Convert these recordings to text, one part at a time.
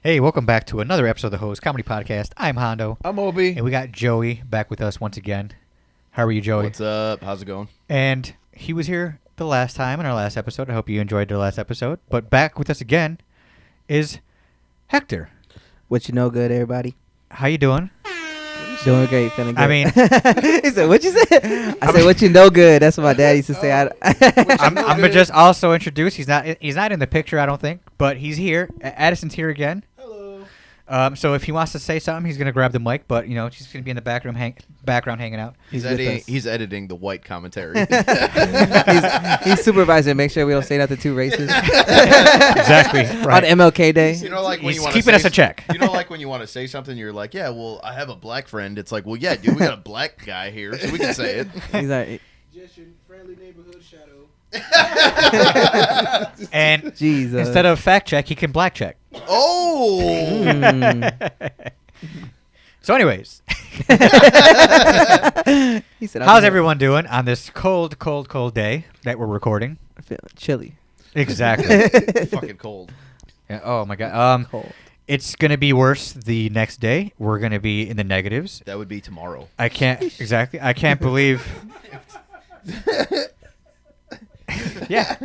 Hey, welcome back to another episode of the Host Comedy Podcast. I'm Hondo. I'm Obi. And we got Joey back with us once again. How are you, Joey? What's up? How's it going? And he was here the last time in our last episode. I hope you enjoyed the last episode. But back with us again is Hector. What you know good, everybody? How you doing? Doing great, feeling good. I mean... he said, what you say? I said, what you know good. That's what my dad used to say. I'm going to just also introduce, he's not in the picture, I don't think, but he's here. Addison's here again. So if he wants to say something, he's going to grab the mic, but, you know, he's going to be in the background hanging out. He's editing the white commentary. he's supervising, make sure we don't say nothing too racist. Exactly. Right. On MLK Day. You know, like when he's you want keeping us a check. You know, like when you want to say something, you're like, yeah, well, I have a black friend. It's like, well, yeah, dude, we got a black guy here, so we can say it. He's like, just your friendly neighborhood shadow. And Jesus. Instead of fact check, he can black check. Oh! So anyways, he said, how's everyone doing on this cold day that we're recording? I'm feeling chilly. Exactly. Fucking cold. Yeah, oh my god. Cold. It's gonna be worse the next day. We're gonna be in the negatives. That would be tomorrow. I can't believe. Yeah.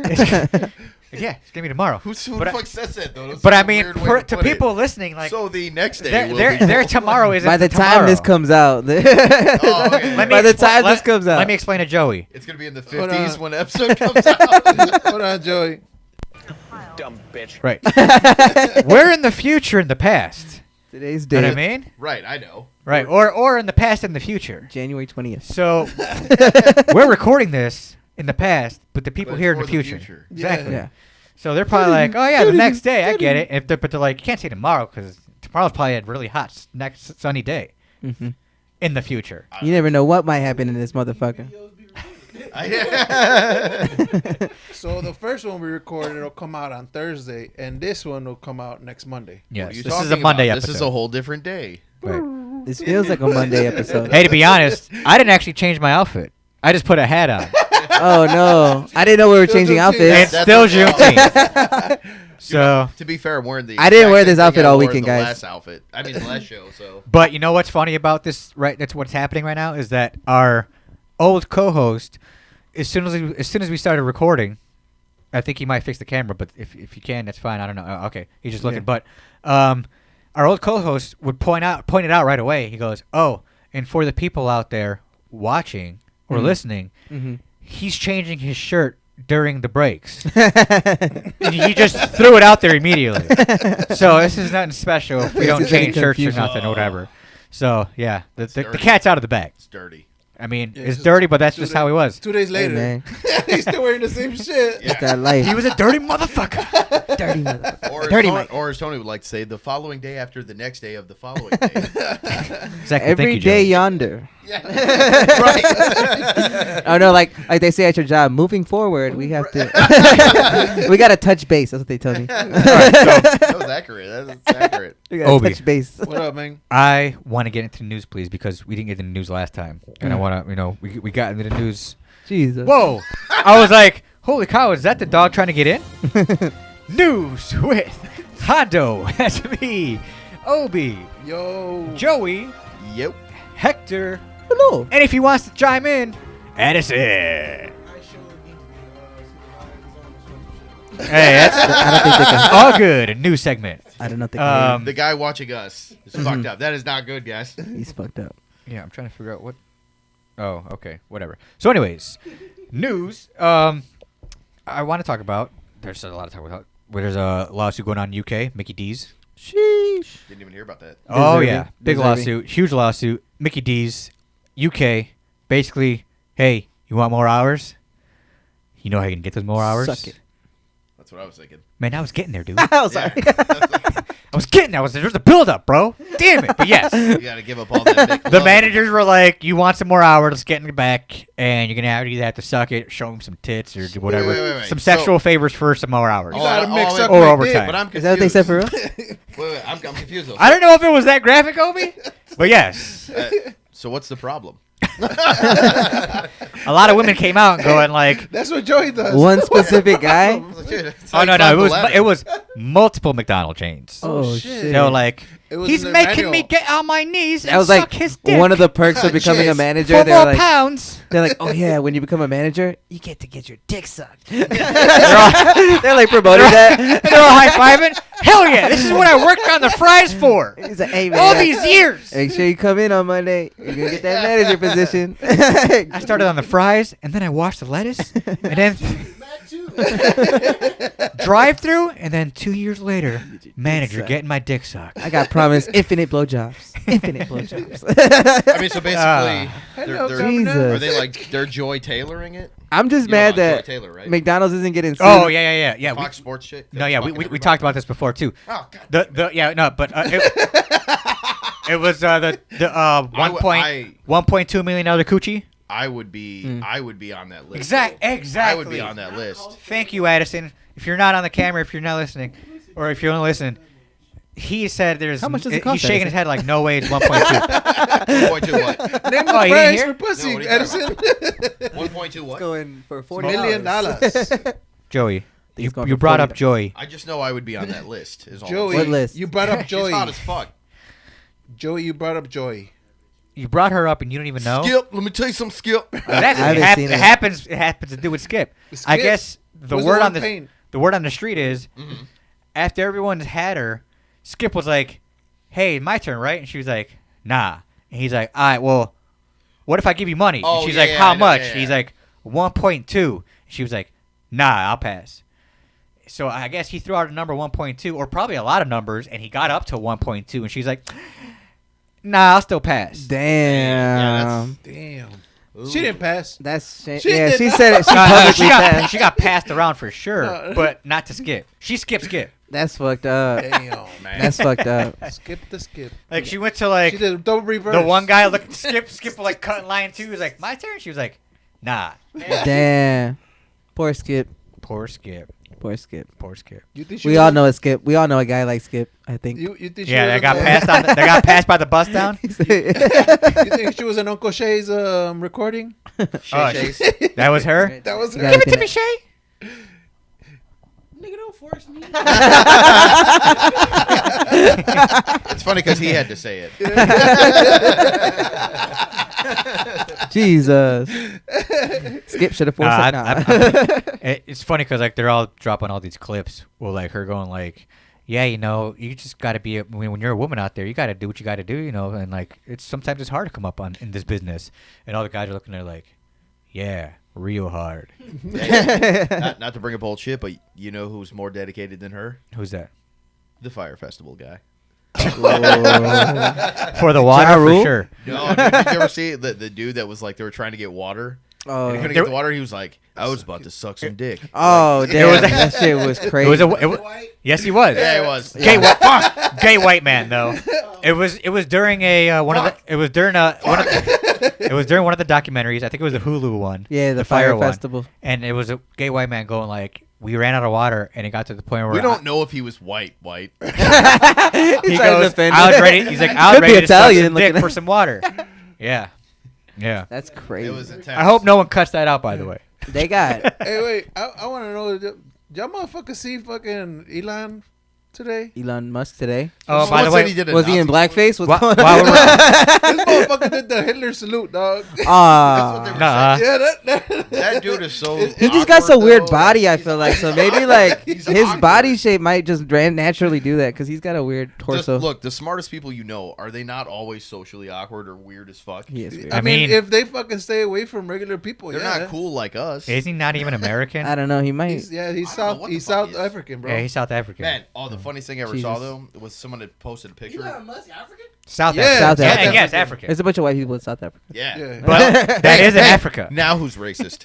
Yeah, it's gonna be tomorrow. Who the fuck says that though? But I mean, to people listening, like, so the next day, their tomorrow isn't. By the time tomorrow. this comes out, Oh, okay. by the time this comes out, let me explain to Joey. It's gonna be in the 50s when the episode comes out. Hold on, Joey. Dumb bitch. Right. We're in the future and the past. Today's You know date, what I mean? Right, I know. Right. Or in the past and the future. January 20th. So we're recording this in the past, but the people But here in for the the future. future. Exactly. Yeah. So they're probably like, oh yeah, the next day. I get it. But they're like, you can't say tomorrow because tomorrow's probably a really hot next sunny day Mm-hmm. in the future. You never know what might happen in this motherfucker. So the first one we recorded will come out on Thursday, and this one will come out next Monday. Yes. You This is talking a Monday about? episode. This is a whole different day. Right. This feels like a Monday episode. Hey, to be honest, I didn't actually change my outfit. I just put a hat on. Oh no! I didn't know we were changing outfits. It's still Juneteenth. So, To be fair, I'm wearing the. I didn't exact wear same this thing outfit I all wore weekend, the guys. Last outfit. I mean, the last show. So. but you know what's funny about this? Right, that's what's happening right now is that our old co-host, as soon as we started recording, I think he might fix the camera. But if you can, that's fine. I don't know. Okay, he's just looking. Yeah. But our old co-host would point it out right away. He goes, "Oh, and for the people out there watching or listening, he's changing his shirt during the breaks." He just threw it out there immediately. So this is nothing special if we don't It's any change shirts or confusion. nothing or whatever. So yeah, the dirty. cat's out of the bag. It's dirty. I mean, Yeah, it's it's dirty, but that's two just days- how he was. 2 days later, man. he's still wearing the same shit. It's that life. He was a dirty motherfucker. dirty motherfucker. Or as, Dirty Tony, Mike. or as Tony would like to say, the following day after the next day of the following day. Exactly. Thank Every you, day Joey. yonder. Right. Oh no, like they say at your job, moving forward, we have to. We gotta touch base. That's what they tell me. That was accurate. That's accurate. We gotta Obi. touch base. What up, man? I want to get into the news, please, because we didn't get into the news last time, and I want to, we got into the news. Jesus. Whoa! I was like, holy cow! Is that the dog trying to get in? News with Hondo. That's me, Obi, Yo. Joey, Yep. Hector, Hello. and if he wants to chime in, Addison. Hey, that's I don't think they can. all good. A new segment. I don't know if they can. The guy watching us is fucked up. That is not good, guys. He's fucked up. Yeah, I'm trying to figure out what. Oh, okay, whatever. So, anyways, news. I want to talk about. There's a lot to talk about. There's a lawsuit going on in UK. Mickey D's. Sheesh. Didn't even hear about that. Oh Deserving. yeah, big Deserving. lawsuit, huge lawsuit. Mickey D's, UK. Basically, hey, you want more hours? You know how you can get those more hours? Suck it. That's what I was thinking. Man, I was getting there, dude. Oh, sorry. I was getting there. There's a build-up, bro. Damn it. But yes. You got to give up all that. The managers were like, you want some more hours, let's get in the back, and you're going to either have to suck it, show them some tits, or do whatever. wait. Some So- sexual favors for some more hours. You gotta mix up Or my overtime. dick. But I'm Is confused. that what they said for real? Wait, I'm confused though. I don't know if it was that graphic, Obi, But yes, So what's the problem? a lot of women came out and going like, That's what Joey does. One specific guy. "Oh no, it was multiple McDonald's chains." Oh shit. shit. They were like, It was "He's in their making me manual. get on my knees That and was suck like his dick one of the perks of becoming a Jeez. manager. for They're more like, pounds." they're like, oh yeah, when you become a manager, you get to get your dick sucked. They're like promoting that. They're all high fiving. Hell yeah! This is what I worked on the fries for He's like, hey man, all these years. make sure you come in on Monday. You're gonna get that manager position. I started on the fries, and then I washed the lettuce, and then drive through, and then 2 years later, manager sucked. getting my dick sucked. I got promised infinite blowjobs. Infinite blowjobs. I mean, so basically, Hello, they're, Jesus. are they like they're Joy tailoring it? I'm just You know mad about Joy that Taylor, right? McDonald's isn't getting sued. Oh yeah. Fox Sports chick. that No, was yeah, fucking we everybody? talked about this before too. Oh god. It was the I- 1.2 million dollar coochie. I would be on that list. Exactly. I would be on that list. Thank you, Addison. If you're not on the camera, if you're not listening, or if you're only listening, he said there's. How much does it cost, He's shaking Addison? his head like, no way, it's 1.2. 1.2 what? Name the Oh, you didn't price hear? for pussy, No, what are you Edison. 1.2 what? Going for $40 $1 million. Joey, He's going you for brought $40. up Joey. I just know I would be on that list. Is all. Joey, What list? you brought up She's Joey. hot as fuck. Joey, you brought up Joey. You brought her up and you don't even know. Skip, let me tell you something, Skip. That's, I haven't seen it it. happens. It happens to do with Skip. I Skip guess the was word one on the paying. the word on the street is after everyone's had her, Skip was like, "Hey, my turn, right?" And she was like, "Nah." And he's like, "All right, well, what if I give you money?" Oh, and she's yeah, like, yeah, "How I know, much?" yeah, yeah. He's like, 1.2. She was like, "Nah, I'll pass." So I guess he threw out a number 1.2, or probably a lot of numbers, and he got up to 1.2, and she's like, "Nah, I'll still pass." Damn. Damn. She didn't pass. That's She yeah. did She not- said it. She publicly passed. she got passed around for sure, No. but not to Skip. She skipped Skip. That's fucked up. Damn. Man. That's fucked up. Skip the skip. Like she went to like She did a double reverse. the one guy looked Skip was like cutting line too. He was like, "My turn." She was like, "Nah." Damn. Poor Skip. Poor Skip. Poor Skip. Poor Skip. You think she We was all a- know a Skip. We all know a guy like Skip. I think. You think she Yeah, was they a- got passed on. They got passed by the bus down. You think she was in Uncle Shay's recording? Oh, Chase. that was her. That was her. Yeah. Give it to me, Shay. Nigga, don't force me. It's funny because he had to say it. Jesus. Skip should have forced Nah, it. Nah. It's funny because like they're all dropping all these clips with like her going like, "Yeah, you know, you just got to be when you're a woman out there, you got to do what you got to do, you know." And like sometimes it's hard to come up on in this business, and all the guys are looking there like, "Yeah, real hard." not to bring up old shit, but you know who's more dedicated than her? Who's that? The Fire Festival guy. For the water, Ja for Rule? sure. No, dude, did you ever see the dude that was like they were trying to get water? Oh. And he couldn't get the water. He was like, "I was about to suck some dick." Oh, damn. was a- that shit was crazy. Yes, he was. Yeah, it was. Gay white, gay white man though. It was during a one of the. It was during a one of the, It was during one of the documentaries. I think it was the Hulu one. Yeah, the Fire one. Festival. And it was a gay white man going like, "We ran out of water," and it got to the point where We don't know if he was white. He He's trying to goes, defend "I was it. ready." He's like, "I was Could be ready to suck Italian some dick looking for at- some water." Yeah, yeah. That's crazy. It was intense. I hope no one cuts that out. By the way. They got Hey, wait. I want to know. Y'all motherfuckers see fucking Elon today? Elon Musk today. Oh, Someone by the said way, he did a Was he in Nazi blackface? What's Wha- going on? while we're- This motherfucker did the Hitler salute, dog. Ah, Nuh-uh. Yeah, salute. That dude is so. he just got some awkward, weird though. body. I feel like so maybe like He's his awkward. body shape might just naturally do that because he's got a weird Just, torso. look, the smartest people you know, are they not always socially awkward or weird as fuck? He is weird. I I mean, mean- if they fucking stay away from regular people, They're yeah. not cool like us. Is he not even American? I don't know. He might. He's I don't know South. what the He's fuck South he is. African, bro. Yeah, he's South African. Man, the funniest thing I ever saw Jesus. though was someone had posted a picture. South Yeah, African. South Yeah, African. yes, African. There's a bunch of white people in South Africa. Yeah. Yeah. But that is in Africa. Now who's racist?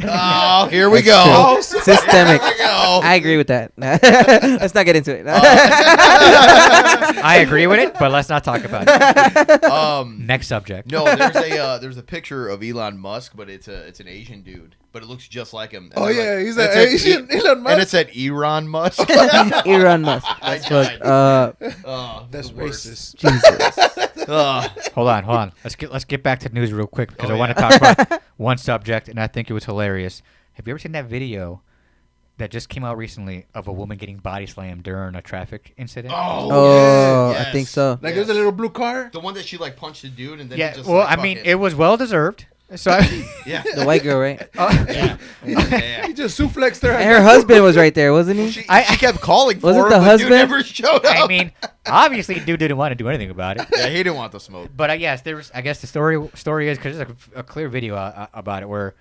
Oh, here we That's go. true. Systemic. Here we go. I agree with that. Let's not get into it. I agree with it, but let's not talk about it. Next subject. No, there's a picture of Elon Musk, but it's an Asian dude, but it looks just like him. And Oh they're yeah, like, he's it an said Asian Elon Musk. and it said Elon Musk. Elon Musk. I Look, died. That's the worst. racist. Jesus. Hold on. Let's get back to the news real quick because I want to talk about one subject, and I think it was hilarious. Have you ever seen that video that just came out recently of a woman getting body slammed during a traffic incident? Oh, yes. I think so. Like there's a little blue car. The one that she like punched the dude and then Yeah. he just, Well, like, I mean, fuck it was well deserved. So, yeah. The white girl, right? Yeah. He Yeah. just suplexed her. And her husband was right there, wasn't he? She kept calling for Wasn't her, the but husband? dude never showed up. I mean, obviously, the dude didn't want to do anything about it. yeah, he didn't want the smoke. But yes, there was. I guess the story is because there's a clear video about it where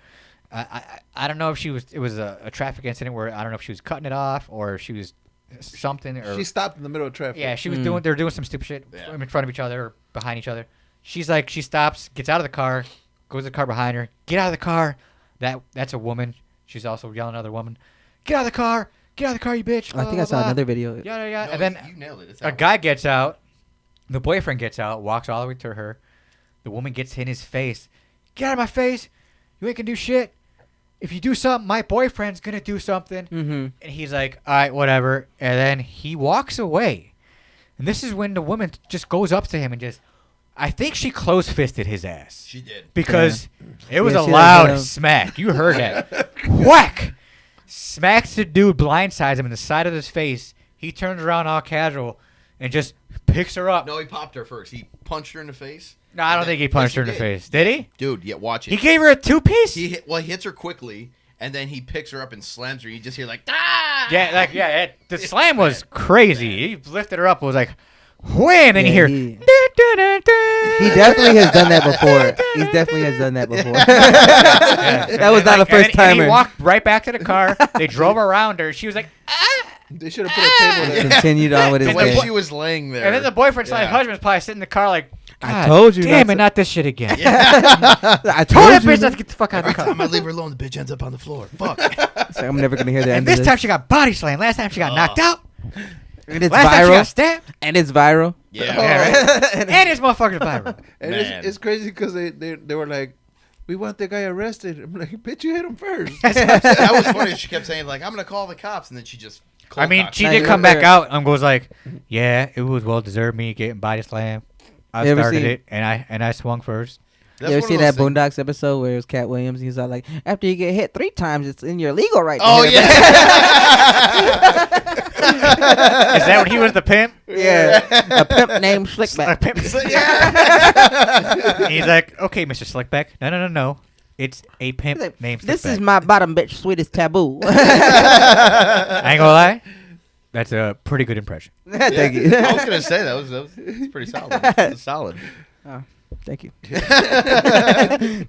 I don't know if she was. It was a traffic incident where I don't know if she was cutting it off or if she was something or She stopped in the middle of traffic. yeah, she was doing. They're doing some stupid shit Yeah. in front of each other or behind each other. She stops, gets out of the car, goes to the car behind her. Get out of the car. That's a woman. She's also yelling at another woman. Get out of the car. Get out of the car, you bitch. I think I saw another video. Yeah, yeah. No, And then you nailed it. It's a out. guy gets out. The boyfriend gets out, walks all the way to her. The woman gets in his face. Get out of my face. You ain't gonna do shit. If you do something, my boyfriend's gonna do something. Mm-hmm. And he's like, all right, whatever. And then he walks away. And this is when the woman just goes up to him and just, I think she close-fisted his ass. She did. Because it was Yeah, a she loud was, smack. You heard that. Whack! Smacks the dude, blindsides him in the side of his face. He turns around all casual and just picks her up. No, he popped her first. He punched her in the face. No, I don't think he punched her in the face. Did he? Dude, yeah, watch it. He gave her a two-piece? He hits her quickly, and then he picks her up and slams her. You just hear like, ah! The slam was crazy. He lifted her up. It was like, wham! And Yeah, you hear, he definitely has done that before. He definitely has done that before. That was not a first And timer. he walked right back to the car. They drove around her. She was like, ah! They should have put a table there. Continued on with his The way day. she was laying there. And then the boyfriend's Yeah. husband's probably sitting in the car like, I "God told you damn not it, not this shit again. I Told that told you. bitch not to get the fuck out of the Every car. time I leave her alone, the bitch ends up on the floor. Fuck. It's like, I'm never gonna hear the And end this of time she got body slammed. Last time she got knocked out. And it's Last time she got viral. stabbed. And it's viral. Yeah. Yeah, right? And this motherfucker's viral. And Man. it's crazy because they were like, we want the guy arrested. I'm like, bitch, you hit him first. That was funny. She kept saying like, I'm gonna call the cops, and then she just. I mean, cold-cocked she her. did come back out and goes like, "Yeah, it was well deserved me getting body slammed. I You ever started seen- it, and I swung first." That's You ever one see of that those things- Boondocks episode where it was Cat Williams? He's all like, after you get hit 3 times, it's in your legal right. to Oh hit a yeah. Is that when he was the pimp? Yeah, a pimp named A Slickback. pimp. He's like, "Okay, Mr. Slickback. No. It's a pimp He's like, named Slickback." This is my bottom bitch, sweetest taboo. I ain't gonna lie. That's a pretty good impression. Thank you. I was gonna say that was pretty solid. That's solid. Thank you.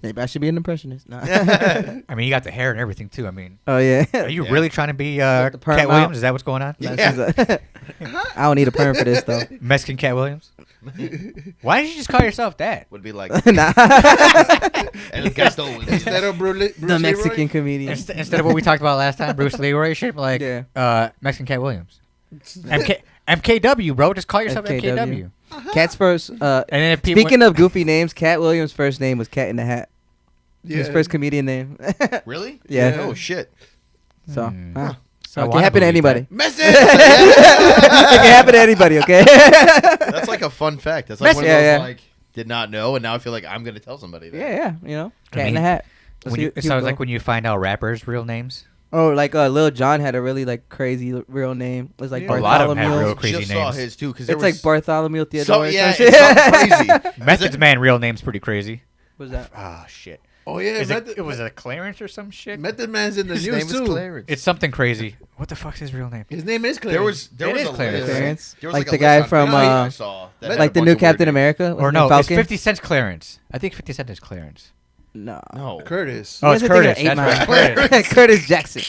Maybe I should be an impressionist. No. I mean, you got the hair and everything too. I mean, Oh yeah. are you Yeah. really trying to be the perm Cat out. Williams? Is that what's going on? No, Yeah. she's I don't need a perm for this though. Mexican Cat Williams? Why didn't you just call yourself that? Would be like, Nah. and the guys don't win. Instead of Bruce The Mexican comedian. Instead of what we talked about last time, Bruce Leroy shit, like Yeah. Mexican Cat Williams. MKW, bro. Just call yourself MKW. Cat's first. And then if people Speaking of goofy names, Cat Williams' first name was Cat in the Hat. Yeah. His first comedian name. Really? Yeah. Oh shit. So, I so it wanna can happen to believe anybody. Message. It can happen to anybody. Okay. That's like a fun fact. That's like one of those Yeah, yeah. like did not know, and now I feel like I'm gonna tell somebody that. Yeah. You know, I Cat in the mean, Hat. it sounds like when you find out rappers' real names. Oh, like Lil Jon had a really like crazy real name. It was like Yeah. A lot of them have Bartholomew. real crazy Just saw names. his too because It's like Bartholomew Theodore. So, or yeah, some it's shit. something crazy. Method Man real name's pretty crazy. What's that? Ah, shit. Oh yeah, It was a Clarence or some shit? Method Man's in the His news name is too. Clarence. It's something crazy. What the fuck's his real name? His name is Clarence. There It was is a Clarence. list. Clarence? There was Like a the list guy on from, Facebook I saw that had a Like the bunch new of weird Captain names. America? Or no, it's Falcon? 50 Cent's Clarence. I think 50 Cent is Clarence. No. No. Curtis. Oh, it's You guys are Curtis. thinking That's of right. 8 Mile. Curtis. Curtis Jackson.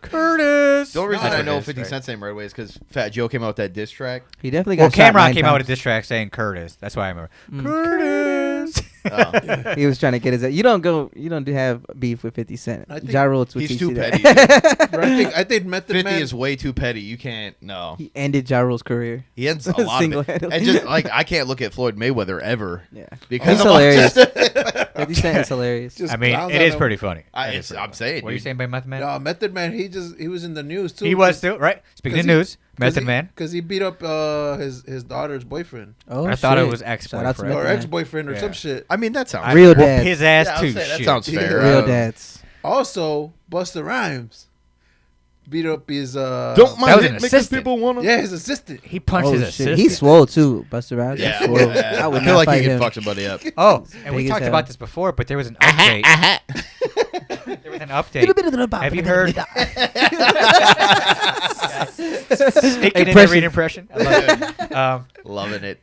Curtis. The only reason That's I what know it is, 50 right. Cent's name right away is because Fat Joe came out with that diss track. He definitely got Well, shot Cameron 9 came out with a times. diss track saying Curtis. That's why I remember. Mm. Curtis. Oh. He was trying to get his. You don't have beef with 50 Cent. I think Ja Rule would He's teach too you petty. that. Dude. Bro, I think Method 50 Man is way too petty. You can't. No. He ended Ja Rule's career. He ends a lot of it. Single-handedly. And just like I can't look at Floyd Mayweather ever. Yeah, Because he's I'm hilarious. just- 50 Cent is hilarious. just I mean, clowns it on is him. pretty funny. I'm saying. What are you dude. saying by Method Man? No, Method Man. He was in the news too. He was too, right? Speaking of news, Method Man. Because he beat up his daughter's boyfriend Oh, I thought it shit. was Shout out to ex-boyfriend. Method or Man. ex-boyfriend or Yeah. some shit. I mean, that sounds I Real whooped dad. his ass Yeah, I too. would say that Shit. sounds fair. Real dads. Also, Busta Rhymes beat up his Don't That mind was it an because assistant. people want to. yeah, his assistant. He punched Oh, his shit. assistant. He's swole too, Busta Rhymes. Yeah, He's swole. I would feel not like fight he him. could fuck somebody up. Oh, and we Big as talked hell. about this before, but there was an update. There was an update. Have you heard? Sneaking in the read impression. I love it. Loving it.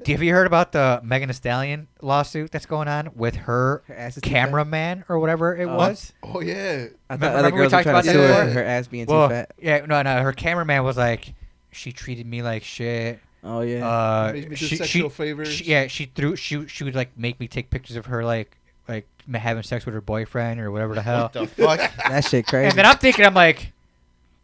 Have you heard about the Megan Thee Stallion lawsuit that's going on with her Her ass is too cameraman or whatever it was? Oh yeah. I thought Remember other we girls were talked trying about to that sue her, before? her ass being Well, too fat. yeah, no. Her cameraman was like, she treated me like shit. Oh yeah. Made me do sexual favors. She would like make me take pictures of her like having sex with her boyfriend or whatever the hell. What the fuck? That shit crazy. And then I'm thinking, I'm like,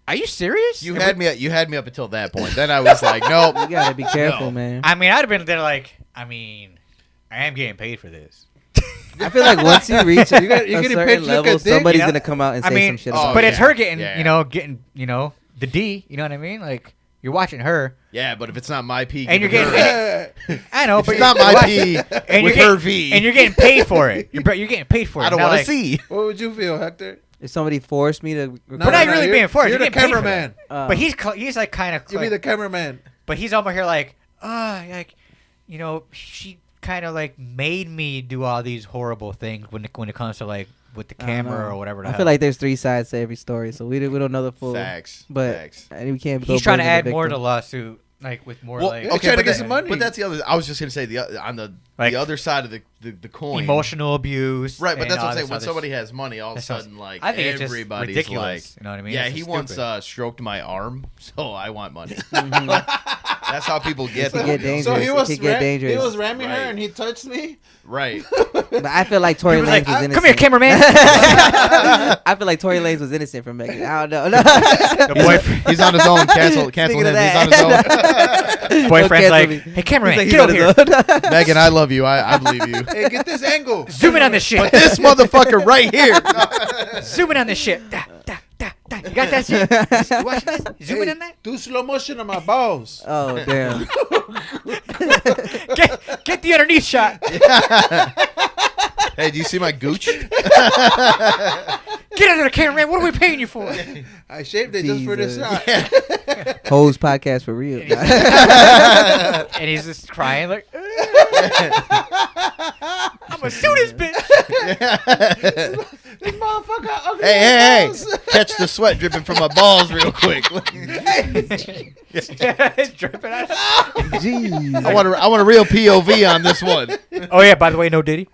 are you serious? You had me. You had me up until that point. Then I was like, nope. You gotta be careful, No. man. I mean, I'd have been there like, I mean, I am getting paid for this. I feel like once you reach You got- a you're getting certain paid to look level, at dick, somebody's you know? gonna come out and I say mean, some shit oh, about but it. it's her getting, Yeah. getting, the D. You know what I mean? Like you're watching her, Yeah, but if it's not my P, and you're give it getting, her. I know, If but it's not you're my watching- P and with you're her getting, V, and you're getting paid for it. You're getting paid for it. I don't Not want to like- see. What would you feel, Hector? If somebody forced me to, But not really you're- being forced. You're You're the getting paid for cameraman. that. But he's like kind of. You be the cameraman. But he's over here like, like, she kind of like made me do all these horrible things when it comes to like with the I don't camera know. or whatever. The I hell. feel like there's three sides to every story, so we don't know the full. Facts. But Facts. we can't. go he's trying to blame the add more to the victim. lawsuit, like with more Well, like okay, trying to but get that- some money. But that's the other. I was just gonna say on the Like, other side of the coin. emotional abuse. Right, but and that's what all I'm saying. this When other somebody shit. has money, all of a That sounds- sudden, like I think it's just everybody's ridiculous. like, You know what I mean? yeah, It's he just once stupid. stroked my arm, so I want money. Mhm. That's how people get. It get them, you know? dangerous. So he was It could get he dangerous. was ramming her Right. and he touched me. Right. But I feel like Tory He was Lanez like, was innocent. "Come here, cameraman." I feel like Tory Lanez was innocent from Megan. I don't know. The boyfriend, He's on his own. Cancel Speaking him. of He's on that. his own. boyfriend's cancel like, me. "Hey, cameraman, He's get over here. like, he's on his own. Megan, I love you. I believe you. Hey, get this angle. Zoom in on this shit. But this motherfucker right here. Zoom in on this shit. Da, da, da, da. You got that shit? You watching this? Zoom in on that. Do slow motion on my balls. Oh damn! Get the underneath shot. Hey, do you see my gooch? Get under the cameraman. What are we paying you for? I shaved it just for this Jesus. shot. Hose podcast for real. And he's just crying like, I'm gonna sue this bitch. This motherfucker ugly. Hey, balls. catch the sweat dripping from my balls real quick. It's dripping out. Jeez. I want a real POV on this one. Oh yeah, by the way, no Diddy.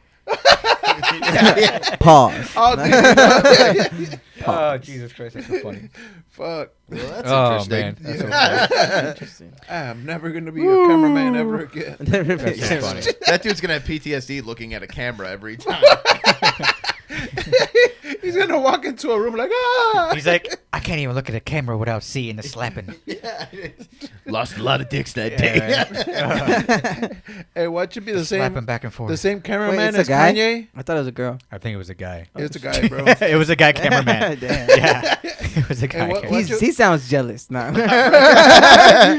Pause. Oh, dude. Oh Jesus Christ, that's so funny. Fuck. Well, that's Oh interesting. man, that's so funny. Interesting. I'm never gonna be a cameraman ever again. That's so funny. That dude's gonna have PTSD looking at a camera every time. He's gonna walk into a room like, ah. He's like, I can't even look at a camera without seeing the slapping. Lost a lot of dicks that Yeah, day. man. Hey, what should be the Slapping same? back and forth. The same Wait, cameraman it's a as guy? Kanye? I thought it was a girl. I think it was a guy. It's a guy, bro. It was a guy cameraman. Damn. Yeah, it was a guy. what- cameraman. what- He sounds jealous now.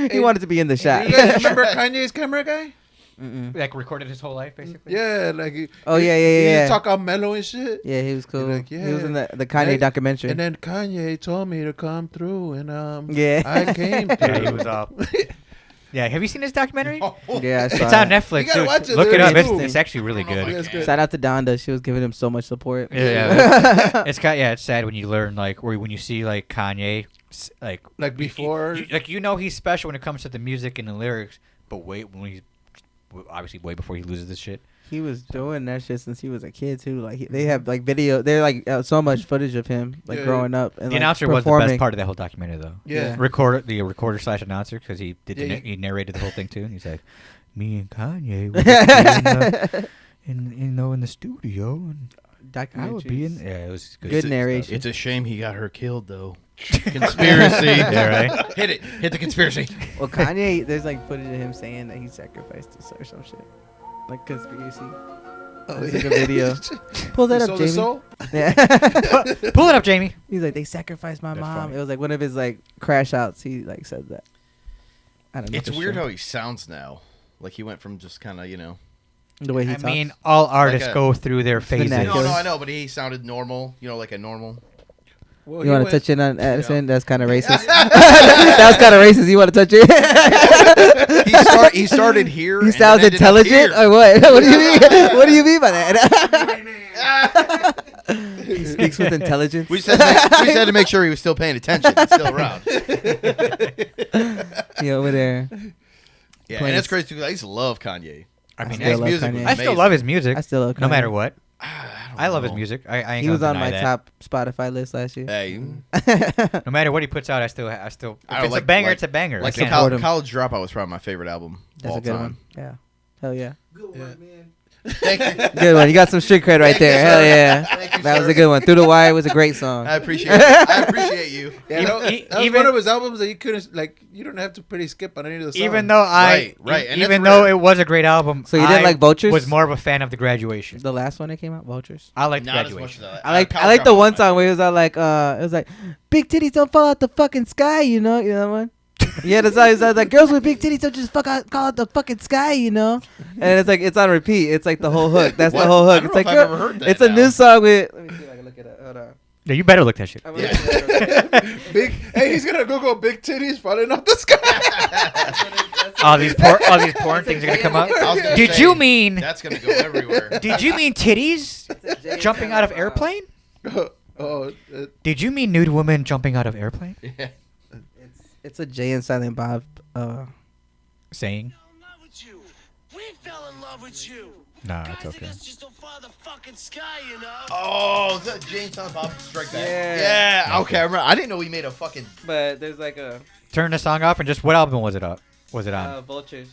he wanted to be in the shot. You guys remember Kanye's camera guy? Mm-mm. Like recorded his whole life, basically. Yeah, like. Oh, yeah, He yeah. talk all mellow and shit. Yeah, he was cool. like, He was in yeah. the Kanye Then- documentary. And then Kanye told me to come through, and Yeah. I came through. Yeah, he was up. Yeah, have you seen his documentary? yeah, I saw It's on it. Netflix. You gotta Dude. watch it, Look it dude. up. It's It's actually really good. That's good. Shout out to Donda. She was giving him so much support. Yeah, it's it's sad when you learn like, or when you see like Kanye, Like before. he's special when it comes to the music and the lyrics, but wait, when he's obviously way before he loses this shit. He was doing that shit since he was a kid too. Like they have like video. They're like so much footage of him like Yeah. growing up. And, The like, announcer was the performing. best part of that whole documentary, though. Yeah. Recorder slash announcer, because he did Yeah, he narrated the whole thing too. And he's like, "Me and Kanye, in the studio, and I would be in. Documentaries. Yeah, it was Good stuff. narration. It's a shame he got her killed, though. Conspiracy. Yeah, right. Hit it. Hit the conspiracy. Well, Kanye, there's like footage of him saying that he sacrificed us or some shit. Like conspiracy. Oh, There's like a video. Pull that He up, sold his Jamie. soul? Yeah. Pull it up, Jamie. He's like, they sacrificed my That's mom. funny. It was like one of his like crash outs. He like said that. I don't know. It's for weird sure. how he sounds now. Like he went from just kind of, the way he I talks. mean, all artists a- go through their phases. vernacular. No, I know, but he sounded normal. Like a normal. Well, You he want to went- touch it on Addison? That's kind of racist. That was kind of racist. You want to touch it? He started here. He and sounds then ended up intelligent here. or what? What do you mean? What do you mean by that? He speaks with intelligence. We said to make sure he was still paying attention. He's still around. He over there. Yeah, Plays- and it's crazy too. I used to love Kanye. I mean, still His love music Kanye. was I still amazing. love his music. I still love no Kanye. matter what. don't I love his know. music. I ain't He gonna was on deny my that. top Spotify list last year. Hey, No matter what he puts out, I still. I If don't it's a like- banger, like- it's a banger. like I can't. support him. College Dropout was probably my favorite album That's all a good time. one. Yeah. Hell yeah. Thank you. Good one. You got some street cred right Thank you, there. sir. Hell yeah. Thank you, That was sir. a good one. Through the Wire was a great song. I appreciate it. I appreciate you. Yeah, that was even- one of his albums that you couldn't, like, you don't have to pretty skip on any of the songs. Even though Right, and even that's though rare. it was a great album, So you didn't I like Vultures? Was more of a fan of the Graduation. The last one that came out, Vultures. I liked Not as much Graduation. as I like the one song where it was all like, it was like, big titties don't fall out the fucking sky, you know that one? Yeah, that's how it sounds like, girls with big titties don't just call out the fucking sky, you know? And it's like, it's on repeat. It's like the whole hook. That's What? the whole I hook. don't It's know like, if I've ever heard that it's a now. new song with, let me see if I can look it up. Hold on. Yeah, you better look that shit. I'm gonna look it up. hey, he's gonna Google big titties falling off the sky. All these porn things are gonna come up. I was gonna Did say, you mean? That's gonna go everywhere. Did you mean titties jumping out of airplane? Oh, Did you mean nude woman jumping out of airplane? Yeah. It's a Jay and Silent Bob. Saying? in love with you. We fell in love with you. Nah, Guys it's think okay. it's just don't fall the fucking sky, you know? Oh, is that James Silent Bob Strike Back? Yeah. Yeah. Okay, I remember. I didn't know he made a fucking. But there's like a Turn the song off and just what album was it up? Was it on? Vultures.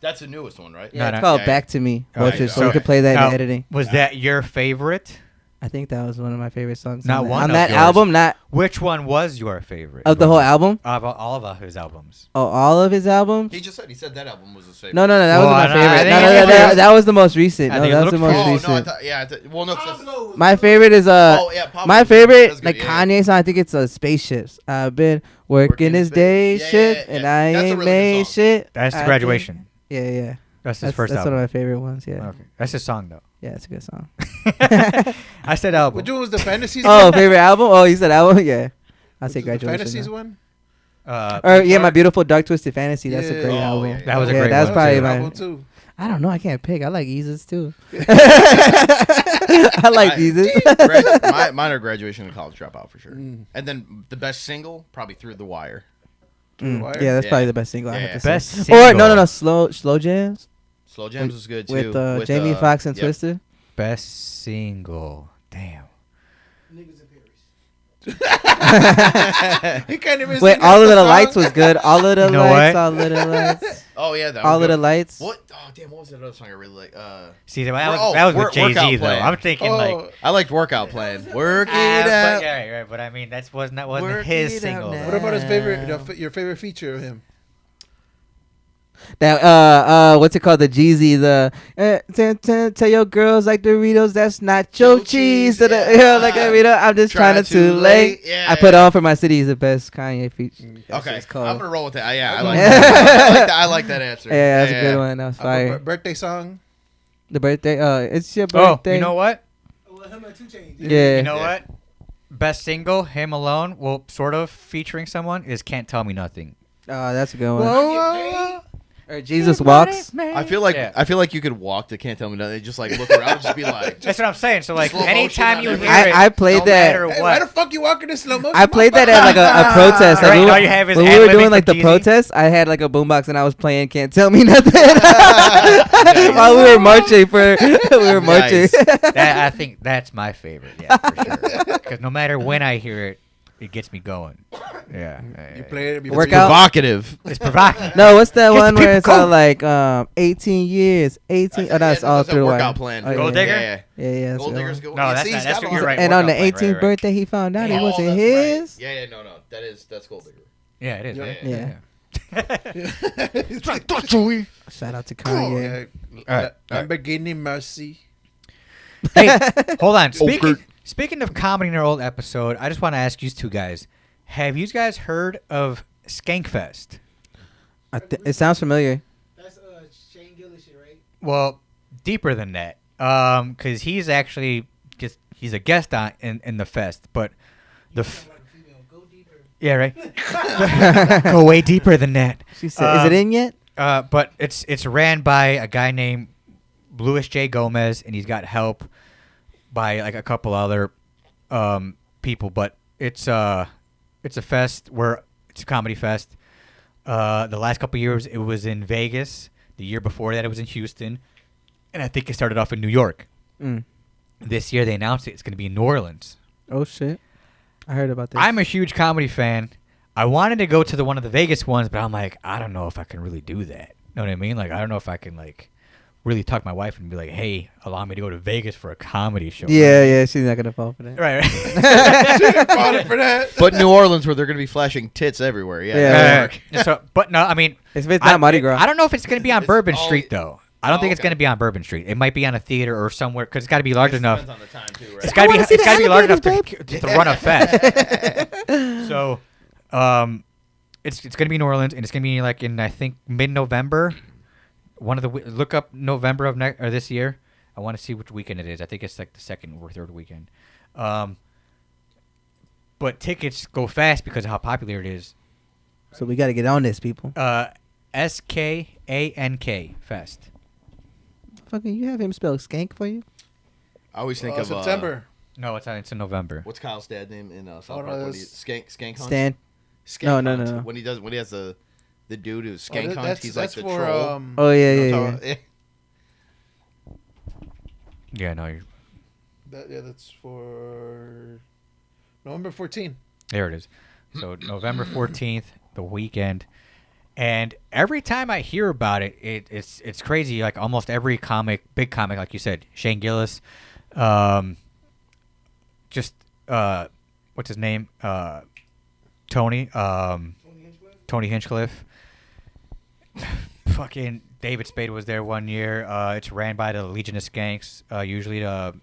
That's the newest one, right? Yeah, No, it's no. called Yeah. Back to Me. Oh, Vultures. So so- we could play that now, in editing. Was that your favorite? I think that was one of my favorite songs. Not on that. one on of that yours. album, not Which one was your favorite? of the whole album. Of all of his albums. Oh, all of his albums. He said that album was his favorite. No, that Well, wasn't my I favorite. think No, it was- that was the most recent. I No, think it that was the looked most Oh recent. no, I thought. Yeah. Well, no. 'cause My favorite is Oh, yeah, Pablo my was- favorite that's good, like yeah. Kanye song. I think it's Spaceships. I've been working this day Yeah, shit, yeah, and yeah. I That's a ain't really good made song. shit. That's the I Graduation. think- Yeah. That's his first That's one album. of my favorite ones. Yeah, Okay. That's his song though. yeah, it's a good song. I said album. which one was the fantasies? Oh, one? favorite album? Oh, you said album? Yeah, I'll say The Graduation. fantasies now. one. Or yeah, My Beautiful Dark Twisted Fantasy. That's a Yeah. great Oh, album. yeah, yeah. That was a Yeah, great that's one, probably too. my. Album too. I don't know. I can't pick. I like Yeezus too. I like Yeezus. Mine are Graduation and College Dropout for sure. Mm. And then the best single probably Through the Wire. Wire? Yeah, that's Yeah. probably the best single I Yeah. have to Best say. single. Or no, slow jams Slow Jams was good too. with Jamie Foxx and yep. Twister. Best single. Damn. He can't even Wait, sing All half of the song. lights was good. All of the You know lights. what? All of the lights. Oh yeah, that All was of the good. lights. What? Oh damn, what was that other song I really like? See, that Oh, was with work- Jay Z workout though. plan. I'm thinking like. I liked Workout Plan. Work it But, out. yeah, right, but I mean that wasn't Work his it out single. now. though. What about his favorite? Your favorite feature of him? That what's it called? The Jeezy. Tell your girls like Doritos. That's nacho Nacho cheese. cheese, Yeah. yeah. Like Dorito. I'm just trying to too late. Yeah, I put on for my city is the best Kanye feature. Okay, It's called. I'm gonna roll with that. Yeah, I like Yeah. that. I like that answer. Yeah, that's a good one. That was A fire. birthday song. The birthday. It's your Oh, birthday. you know what? Yeah. You know what? Best single, him alone, well, sort of featuring someone, is "Can't Tell Me Nothing." Oh, that's a good one. Whoa. Or Jesus Walks. I feel like Yeah. I feel like you could walk to Can't Tell Me Nothing. Just like look around, and just be like, That's what I'm saying. So like, Slow motion anytime on you every- hear it, I played no that. matter Hey, why the what. fuck you walking in slow motion? I played that at like a protest. Like, Right, we all were, you have is when we were ad-libbing doing like the from Jeezy. protest, I had like a boombox and I was playing "Can't Tell Me Nothing" while we were marching Nice. That, I think that's my favorite. Yeah, for sure. Because no matter when I hear it, it gets me going. Yeah. You play it. Work out? Provocative. It's provocative. No, what's that Gets one where people it's all like 18 years, 18? Oh, that's all a through. workout plan. Oh, Gold yeah. Digger? Yeah. Yeah, Gold that's Digger's good. good. No, Yeah, that's see, not. he's That's got you're all right. And on the workout plan, 18th right. birthday, he found out it Oh, wasn't that's his. right. Yeah, no, that's Gold Digger. Yeah, it is. Yeah. Right? Yeah. It's like, Shout out to oh, Kanye. yeah. All right. Lamborghini Mercy. Hey, hold on. Speaking of comedy in our old episode, I just want to ask you two guys: have you guys heard of Skankfest? It sounds familiar. That's Shane Gillis shit, right? Well, deeper than that, because he's actually he's a guest on in the fest, but Go deeper. yeah, right. Go way deeper than that. She said, "Is it in yet?" But it's ran by a guy named Louis J. Gomez, and he's got help by like a couple other people. But it's a fest where it's a comedy fest. The last couple of years it was in Vegas. The year before that it was in Houston, and I think it started off in New York. Mm. This year they announced it's going to be in New Orleans. Oh shit! I heard about this. I'm a huge comedy fan. I wanted to go to one of the Vegas ones, but I'm like, I don't know if I can really do that. Know what I mean? Like, I don't know if I can like really talk my wife and be like, hey, allow me to go to Vegas for a comedy show. Yeah, she's not gonna fall for that. Right. Fought it for that. But New Orleans, where they're going to be flashing tits everywhere. Yeah. Yeah. that'll work. So, but no, I mean, It's not Mardi Gras. I don't know if it's going to be on It's Bourbon all- Street though. I don't think it's okay. going to be on Bourbon Street. It might be on a theater or somewhere because it's got to be large enough. Depends on the time too, right? It's got to be. wanna see It's the got to be large enough alligators, to run a fest. So, it's going to be New Orleans, and it's going to be like in I think mid-November. One of the look up November of or this year. I want to see which weekend it is. I think it's like the second or third weekend. But tickets go fast because of how popular it is. So we got to get on this, people. SKANK Fest. Fucking, you have him spell skank for you? I always think of September. No, it's in November. What's Kyle's dad name in South Park? no, When that's- Skank Hunt? Stan. Skank No. Hunt. When he has the dude who's Skank Hunt, he's like the for, troll. Oh yeah, You yeah, know what yeah. I'm talking about? Yeah, no, you're, that's for November 14th. there it is. So November 14th, the weekend. And every time I hear about it, it's crazy. Like almost every big comic, like you said, Shane Gillis, what's his name? Tony Hinchcliffe. Fucking David Spade was there one year. It's ran by the Legion of Skanks. Usually the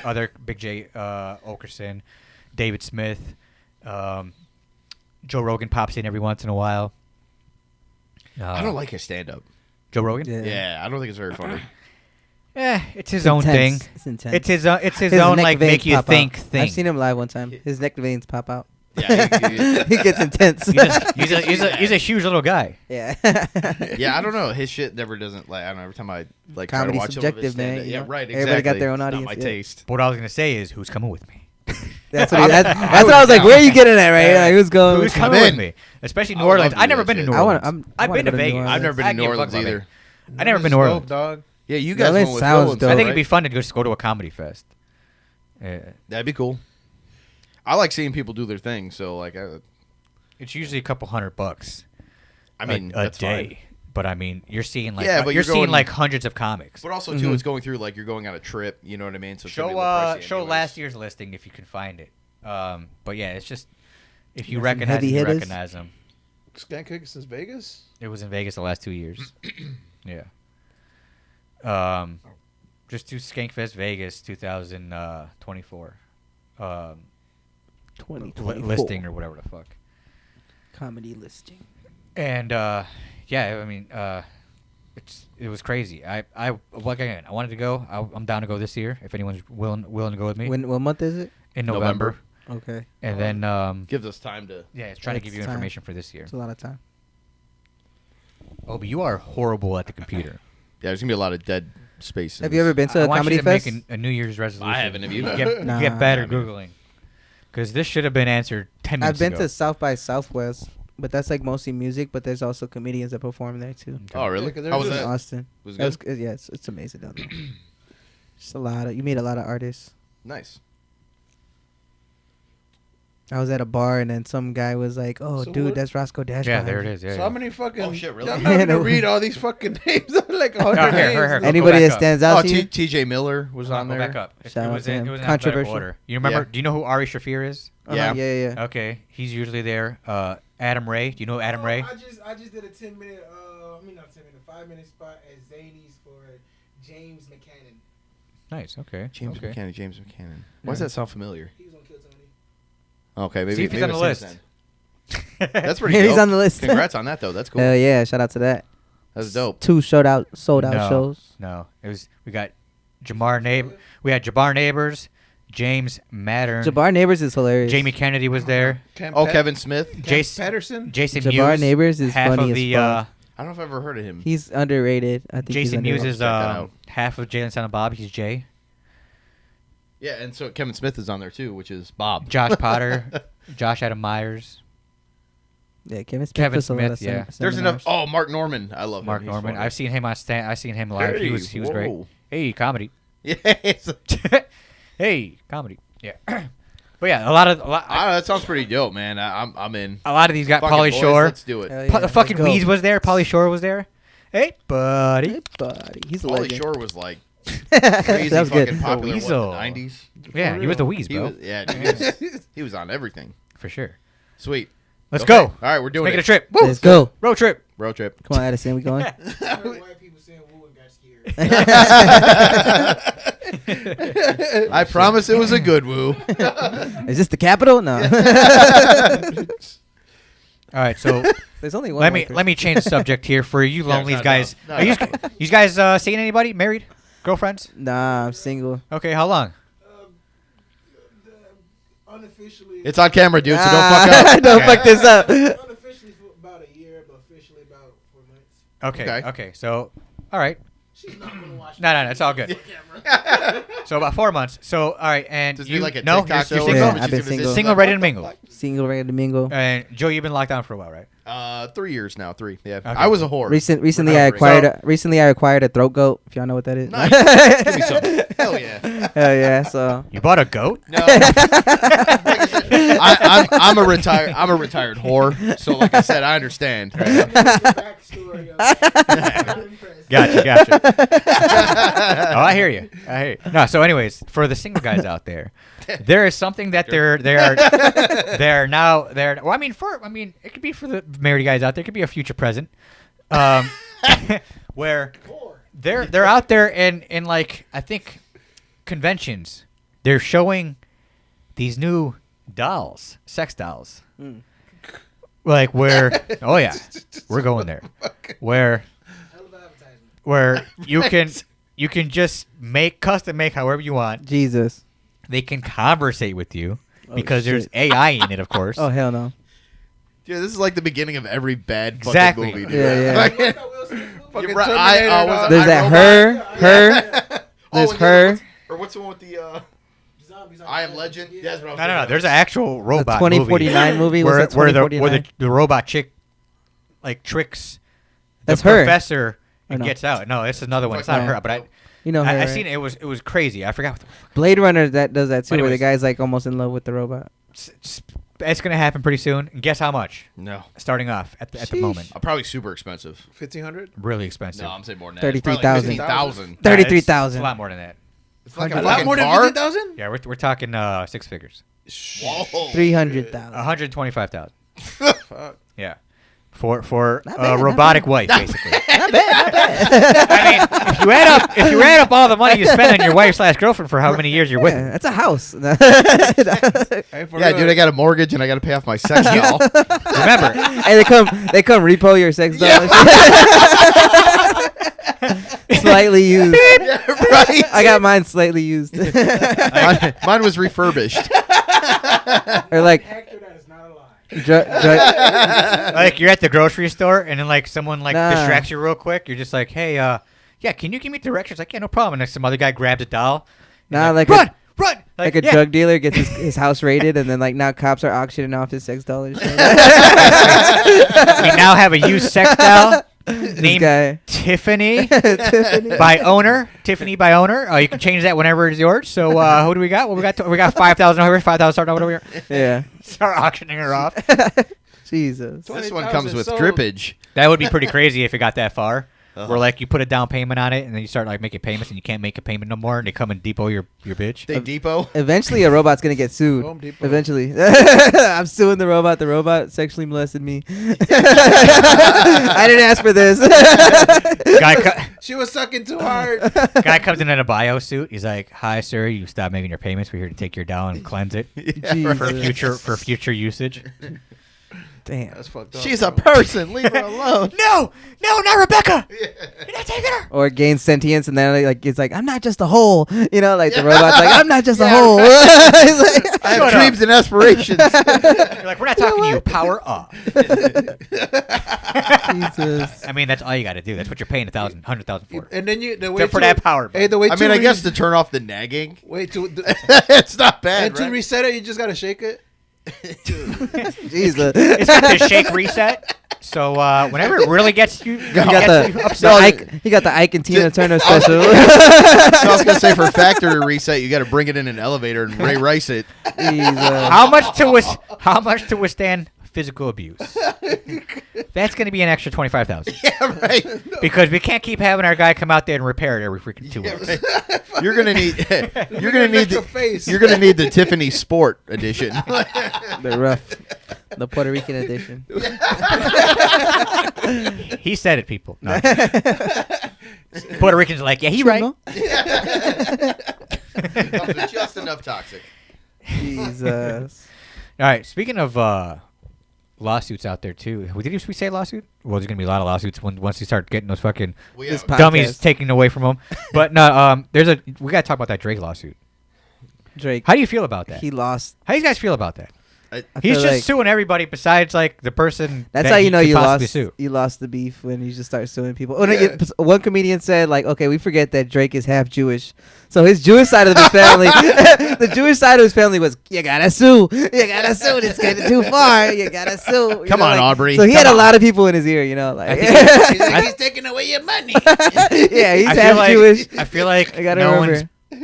other Big J Okerson, David Smith, Joe Rogan pops in every once in a while. I don't like his stand-up. Joe Rogan. Yeah. Yeah, I don't think it's very funny. It's his own intense. thing. It's intense. It's his His own neck like veins make you pop think out. thing. I've seen him live one time. His neck veins pop out. Yeah, He gets intense. He's a huge little guy. Yeah. yeah, I don't know. His shit never doesn't like. I don't know. Every time I like try to Comedy's watch some of his subjective, man, stand-up- you Yeah, know? right. Exactly. Everybody got their own It's audience, Not my yeah. taste. But what I was gonna say is, who's coming with me? That's what I was like. Where are you getting at, right? Like, who's going? Who's with you? coming I'm with in. me? Especially I New would love Orleans. to I've do never that been to shit. New I wanna- Orleans. I I've wanna been to go to New Vegas. Orleans. I've never been I to New give a fuck Orleans about either. Vegas. I never been to Dope, Orleans. dog. Yeah, you New guys Orleans went with sounds Phil and dope. I stuff, think it'd be right? fun to just go to a comedy fest. That'd be cool. I like seeing people do their thing. So like, It's usually a couple $100. I mean, a that's day. fine. But I mean, you're seeing like Yeah, but you're you're seeing going- like hundreds of comics. But also too, it's going through like you're going on a trip. You know what I mean? So it's gonna be a little pricey Show anyways. last year's listing if you can find it. But yeah, it's just if you Got some recognize heavy them, you hitters? recognize them. Skank Kick since Vegas? It was in Vegas the last 2 years. Yeah. Just do Skankfest Vegas 2024. 2024 Listing or whatever the fuck. comedy listing. And yeah, I mean, it was crazy. I like again, I wanted to go. I'm down to go this year if anyone's willing to go with me What month is it? in November. Okay, And then Gives us time to. yeah, it's trying to That's give you time. information for this year. it's a lot of time. Oh, but you are horrible at the computer. Yeah, there's gonna be a lot of dead space. Have you ever been to I a want comedy you to fest? make a New Year's resolution. I haven't. Have you? Get, Nah. get better I mean- Googling. Because this should have been answered 10 I've minutes been ago. to South by Southwest, but that's like mostly music. But there's also comedians that perform there too. Oh, really? Yeah, 'cause How was there's In that? Austin. Was it That was, good? yeah, it's amazing down there. Just a lot of you meet a lot of artists. Nice. I was at a bar and then some guy was like, "Oh, So dude, what- that's Roscoe Dash." Yeah, behind there it you." is. Yeah. So how many fucking? Oh, shit, really? I'm not gonna Yeah, read all these fucking names. Like 100 Oh, here, names. here, here. Go Anybody back that up. stands Oh, out to you? T.J. Miller was on Go there. back up. It Shout out was to in him. it was in alphabetical Controversial. order. You remember? Yeah. Do you know who Ari Shafir is? Yeah. Yeah. Okay, he's usually there. Adam Ray. Do you know Adam Ray? I just did a 10-minute, not 10-minute, 5-minute spot at Zany's for James McCannon. Nice. Okay. James okay. McCannon. James McCannon. Why does that sound familiar? He was on Kill Tony. Okay, maybe See if he's maybe on the I've seen list. it then. That's pretty. Yeah, he's dope. on the list. Congrats on that though. That's cool. Hell yeah! Shout out to that. That's dope. 2 sold out shows. No, it was. We got Jamar Neighbor. We had Jabbar Neighbors, James Mattern, Jabbar Neighbors is hilarious. Jamie Kennedy was there. Kevin Smith. Jason Patterson. Jabbar Muse. Neighbors is half funny of as the. fuck. I don't know if I've ever heard of him. He's underrated. I think Jason he's Muse underrated. is Check that out. half of Jalen Silent Bob. He's Jay. Yeah, and so Kevin Smith is on there too, which is Bob. Josh Potter, Josh Adam Myers, Yeah, Kevin Smith. Kevin does a lot of Smith, yeah. There's seminars. enough. Oh, Mark Norman. I love Mark him. He's Norman. funny. I've seen him on stand. I've seen him live. he was great. whoa. Hey, comedy. Yes. Hey, comedy. Yeah. But yeah, a lot of That sounds pretty dope, man. I'm in. a lot of these got Fuck it, Pauly boys, Shore. Let's do it. Hell The yeah, fucking let's go. Weeds was there. Pauly Shore was there. Hey, buddy. Hey, buddy. He's a Pauly legend. Shore was like that crazy was fucking good. popular in Weasel. the 90s. Yeah, he was the Weeds, He bro. was, yeah, dude, he was on everything. For sure. Sweet. Let's Okay. go. All right, we're doing Make it a it. trip. Woo. Let's go. Road trip. Road trip. Come on, Addison. We going? I heard white people saying woo and got scared. I promise it was a good woo. Is this the capital? No. All right, so There's only one. let me change the subject here for you Yeah, lonely no, guys. no, Are you guys seeing anybody? Married? Girlfriends? Nah, I'm single. Okay, how long? Unofficially, It's on camera, dude, so don't Ah, fuck up. don't fuck this up. unofficially for about a year, but officially about 4 months. Okay. Okay. So, all right. She's not gonna watch. No, it's all good. So about 4 months. So, all right, and Does it you be like a no, TikTok you're show? single. Yeah, I've been single. Single, ready to mingle. Single, ready to mingle. And Joe, you've been locked down for a while, right? 3 years now. 3. Yeah. Okay. I was a whore. Recently, I acquired a throat goat. If y'all know what that is. Nice. Give me some. Hell yeah. Hell yeah. So You bought a goat? No. Like I said, I'm a retired whore. So like I said, I understand. Backstory of I'm impressed. Gotcha. Oh, I hear you. No, so anyways, for the single guys out there, there is something that they're now well, I mean, it could be for the married guys out there. It could be a future present, where they're out there in like I think conventions. They're showing these new dolls, sex dolls. Like where? Oh yeah, we're going there. Where Hell of advertisement. where you can just custom make however you want. Jesus. They can conversate with you because shit. there's AI in it, of course. Oh hell no. Dude, this is like the beginning of every bad fucking Exactly. movie, dude. Yeah, yeah. Like, What's that Will Smith movie? Fucking You're right. Terminator, was dog. it There's that iRobot? her. There's and her. Or what's the one with the Zombies I Am Legend? Yeah, that's what I was No. thinking. There's an actual robot 2049 movie. where, What's that, where the 2049? the robot chick like tricks the That's her. professor and no? gets out. No, it's another one. It's not No. her, but You know her. I right? seen it. It was crazy. I forgot what the Blade Runner that does that too, where the Anyways. guy's like almost in love with the robot. it's gonna happen pretty soon. And guess how much? No. Starting off at the Sheesh. moment, Probably super expensive. 1,500. really expensive. No, I'm saying more than that. 33,000. 15,000. Nah, it's 33,000. A lot more than that. It's like A a lot fucking more than car. 50,000. Yeah, we're talking 6 figures. Whoa. 300,000. 125,000. Fuck. Yeah. For Not a bad, not robotic bad. wife, basically. Not bad. Not bad. I mean, if you add up all the money you spend on your wife/girlfriend for how many years you're with Yeah, her. that's a house. Hey, for Yeah, real. dude, I got a mortgage and I got to pay off my sex doll. Remember, Hey, they come repo your sex doll. and shit. Slightly used. Yeah, right. I got mine slightly used. Mine was refurbished. Or like, Hector, that is not a lie. like you're at the grocery store and then like someone like Nah. distracts you real quick. You're just like, hey, yeah, can you give me directions? Like, yeah, no problem. And then some other guy grabs a doll. and Nah, like run, a- run. like a yeah. drug dealer gets his house raided, and then like now cops are auctioning off his sex doll and shit. We now have a used sex doll named guy. Tiffany Tiffany. by owner. Tiffany by owner. You can change that whenever it's yours. So who do we got? What we got? We got 5,000 over here. 5,000 start over here. Yeah. Start auctioning her off. Jesus. This one comes with sold. drippage. That would be pretty crazy if it got that far. Uh-huh. Where like you put a down payment on it and then you start like making payments and you can't make a payment no more and they come and depot your bitch. They depot. Eventually, a robot's gonna get sued. Home Depot. Eventually, I'm suing the robot. The robot sexually molested me. I didn't ask for this. She was sucking too hard. Guy comes in a bio suit. He's like, "Hi, sir. You stop making your payments. We're here to take your down and cleanse it for future usage." Damn. That's fucked up. She's a person. Leave her alone. No, not Rebecca. You're not taking her. Or gain sentience, and then like it's like I'm not just a hole. You know, like the robot's like I'm not just a hole. He's like, I have Shut dreams and aspirations. You're like, we're not talking to you. Power up. Jesus. I mean, that's all you got to do. That's what you're paying 100,000 for. And then you the way For that power. Hey, the way I mean, I guess to turn off the nagging, wait to it's not bad, and to right? reset it, you just gotta shake it. Jesus. It's got the shake reset. So whenever it really gets you, He got the Ike and Tina Turner special. So I was gonna say for factory reset, you got to bring it in an elevator and Ray Rice it. Jesus. how much to withstand physical abuse? That's going to be an extra 25,000 Yeah, right. because we can't keep having our guy come out there and repair it every freaking 2 weeks. Right. You're gonna need face. you're gonna need the Tiffany Sport edition. The rough, the Puerto Rican edition. He said it, people. No. Puerto Ricans are like, yeah, he right. No? Comes with just enough toxic. Jesus. All right. Speaking of lawsuits out there too, did we say lawsuit? Well, there's gonna be a lot of lawsuits once you start getting those fucking We This have, podcast. dummies taken away from them. But no, we gotta talk about that Drake lawsuit. Drake. How do you feel about that? He lost. How do you guys feel about that? I He's feel just like suing everybody besides like the person. that's that how he you know could you possibly lost. sue. You lost the beef when you just start suing people. Oh, no, one comedian said like, okay, we forget that Drake is half Jewish, so his Jewish side of his family, the Jewish side of his family was, you gotta sue, it's getting too far, you gotta sue. You Come know, on, like, Aubrey. So he Come had a on. lot of people in his ear, you know, like He's like, he's taking away your money. yeah, he's I half feel like, Jewish. I feel like I gotta no remember. one's